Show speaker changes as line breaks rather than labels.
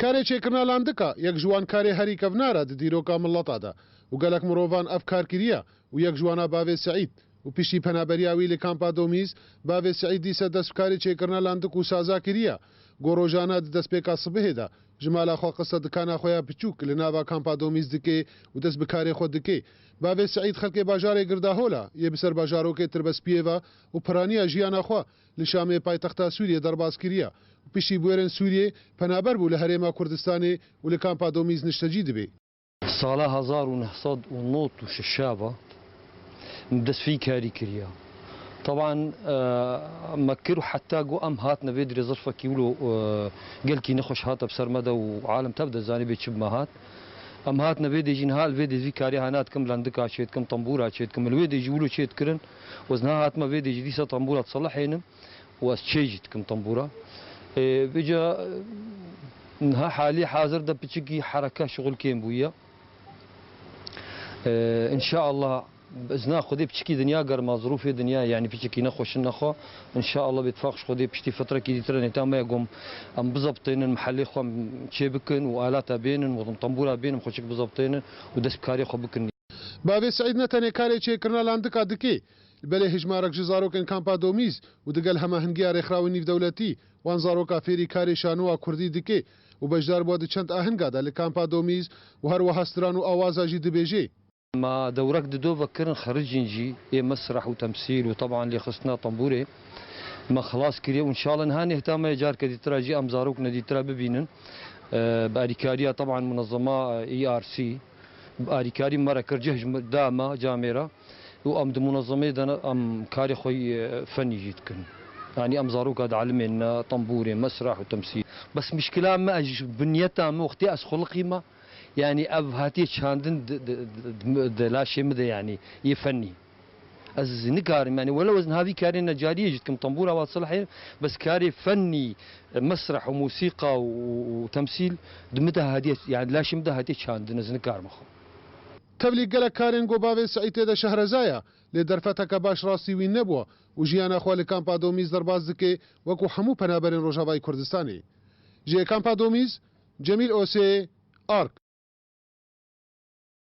کاری چێکردنا لاندکا یەک جوان کارێ هەری کەڤنارە di dîroka milata de û gelek mirovan ev kar kiriye û yek jwana bavê Seîd û piştî penaberiya wî li kampa Domîz bavê Seîd dîse dest bi karê çêkirina landik û saza kiriye gorojana di destpêka sibihê de ji mala xwe qisa dikana xwe ya piçûk li nava kampa Domîz dike û dest bi karê xwe dike bavê Seîd xelkê bajarê Girdahola yê bi ser bajarokê Tirbespiyê ve û piraniya jiyana xwe li Şamê paytexta Sûriyê derbas kiriye پشتی بوێرن سووریێ پەنابەر بوو لە هەرێما کوردستانê û li kampa Domîz niştecî dibe.
ساڵا 1996 دەستفی کاری کردیا. طبعا مكر حتى جو ام هات نبي دري ظرفه كيلو قال كي نخش هات بسر مدى وعالم تبدا زاني بيتشب ما هات ام هات نبي دي جنهال فيدي في كاري هانات كم لندكا شيت كم طنبوره شيت كم الويدي يجولو شيت كرن وزنها هات ما فيدي جديسه طنبوره تصلحين وشيجت كم طنبوره بيجا نها حالي حاضر ده بتشكي حركه شغل كيم بويا ان شاء الله باذن خدي بتشكي دنيا قرما ظروف دنيا يعني بتشكي نخش نخو ان شاء الله بيتفاقش خدي بشتي فتره كي ترى تما يقوم ام بزبطين المحلي خو تشيبكن والاتها بينن وطنبوره بينهم خوشك بزبطين ودس كاري خو بكن
بابي سعيد نتني كاري چيكرنا لاندكا دكي بله هجمارك جزاروكن كامپا دوميز ودقل هما هنگيا رخراوني دولتي وان زاروكا فيري كاري شانوا كردي دكي وبجدار بود چند اهنگا ده لكامپا دوميز وهر وهستران اوازا جي دبيجي
ما دورك دو بكرن خرجنجي مسرح وتمثيل وطبعا اللي خصنا طنبوري ما خلاص كريه وان شاء الله نهاني اهتم جار كدي تراجي ام زاروك ندي ترا ببينن باريكاريا طبعا منظمه اي ار سي باريكاري مره كرجه داما جاميرا وام منظمه دنا ام كاري خوي فني جيتكن يعني ام زاروك هذا علمنا طنبوري مسرح وتمثيل بس مشكله ما بنيتها وقتي اسخل قيمه يعني اب هاتي شاندن لا شيء مده يعني يفني از نكار يعني ولا وزن هذه كاري نجاريه جتكم طنبوره واصلحين بس كاري فني مسرح وموسيقى وتمثيل دمتها هذه يعني لا شيء مده هاتي شاندن از نكار مخ
تبلیغ گله کارن گو باوی سعید ده شهرزایا لدرفتک باش راستی وین نبوه و جیانا خو لکامپا دومیز درباز دکه وکو همو پنابرین روجاوای کردستانی جه کامپا دومیز جمیل اوسی آرک